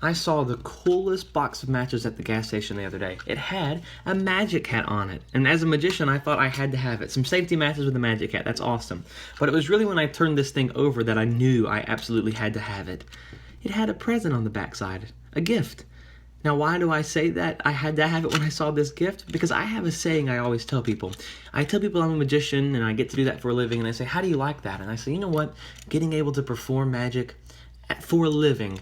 I saw the coolest box of matches at the gas station the other day. It had a magic hat on it. And as a magician, I thought I had to have it. Some safety matches with a magic hat. That's awesome. But it was really when I turned this thing over that I knew I absolutely had to have it. It had a present on the backside. A gift. Now, why do I say that I had to have it when I saw this gift? Because I have a saying I always tell people. I tell people I'm a magician and I get to do that for a living, and I say, how do you like that? And I say, you know what? Getting able to perform magic for a living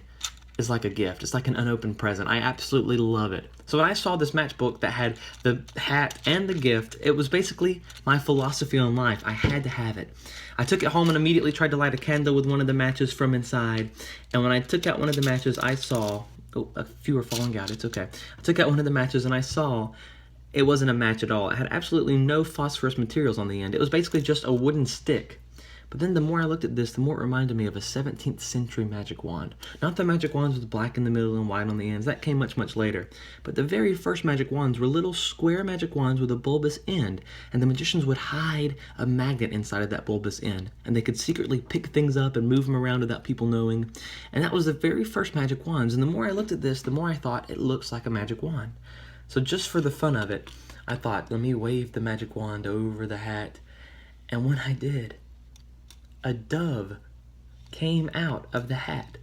is like a gift. It's like an unopened present. I absolutely love it. So when I saw this matchbook that had the hat and the gift, it was basically my philosophy on life. I had to have it. I took it home and immediately tried to light a candle with one of the matches from inside. And when I took out one of the matches, I saw... Oh, a few are falling out. It's okay. I took out one of the matches and I saw it wasn't a match at all. It had absolutely no phosphorus materials on the end. It was basically just a wooden stick. But then the more I looked at this, the more it reminded me of a 17th century magic wand. Not the magic wands with black in the middle and white on the ends. That came much, much later. But the very first magic wands were little square magic wands with a bulbous end. And the magicians would hide a magnet inside of that bulbous end. And they could secretly pick things up and move them around without people knowing. And that was the very first magic wands. And the more I looked at this, the more I thought it looks like a magic wand. So just for the fun of it, I thought, let me wave the magic wand over the hat. And when I did, a dove came out of the hat.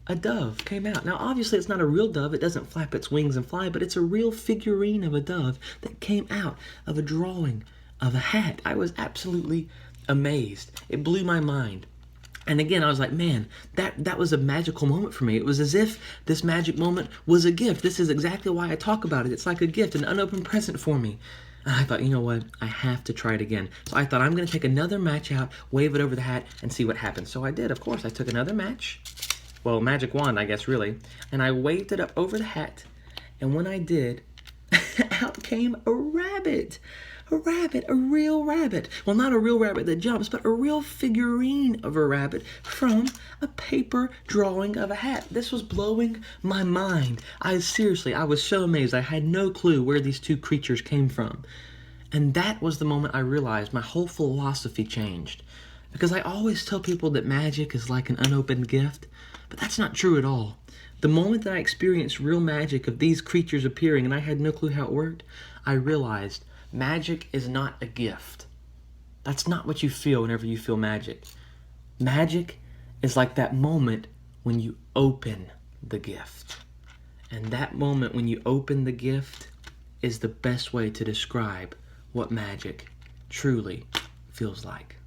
A dove came out. Now, obviously, it's not a real dove. It doesn't flap its wings and fly, but it's a real figurine of a dove that came out of a drawing of a hat. I was absolutely amazed. It blew my mind. And again, I was like, man, that was a magical moment for me. It was as if this magic moment was a gift. This is exactly why I talk about it. It's like a gift, an unopened present for me. And I thought, you know what? I have to try it again. So I thought I'm going to take another match out, wave it over the hat, and see what happens. So I did, of course. I took another match. Well, magic wand, I guess, really. And I waved it up over the hat. And when I did, out came a rabbit. A rabbit, a real rabbit. Well, not a real rabbit that jumps, but a real figurine of a rabbit from a paper drawing of a hat. This was blowing my mind. I was so amazed. I had no clue where these two creatures came from. And that was the moment I realized my whole philosophy changed. Because I always tell people that magic is like an unopened gift, but that's not true at all. The moment that I experienced real magic of these creatures appearing and I had no clue how it worked, I realized magic is not a gift. That's not what you feel whenever you feel magic. Magic is like that moment when you open the gift. And that moment when you open the gift is the best way to describe what magic truly feels like.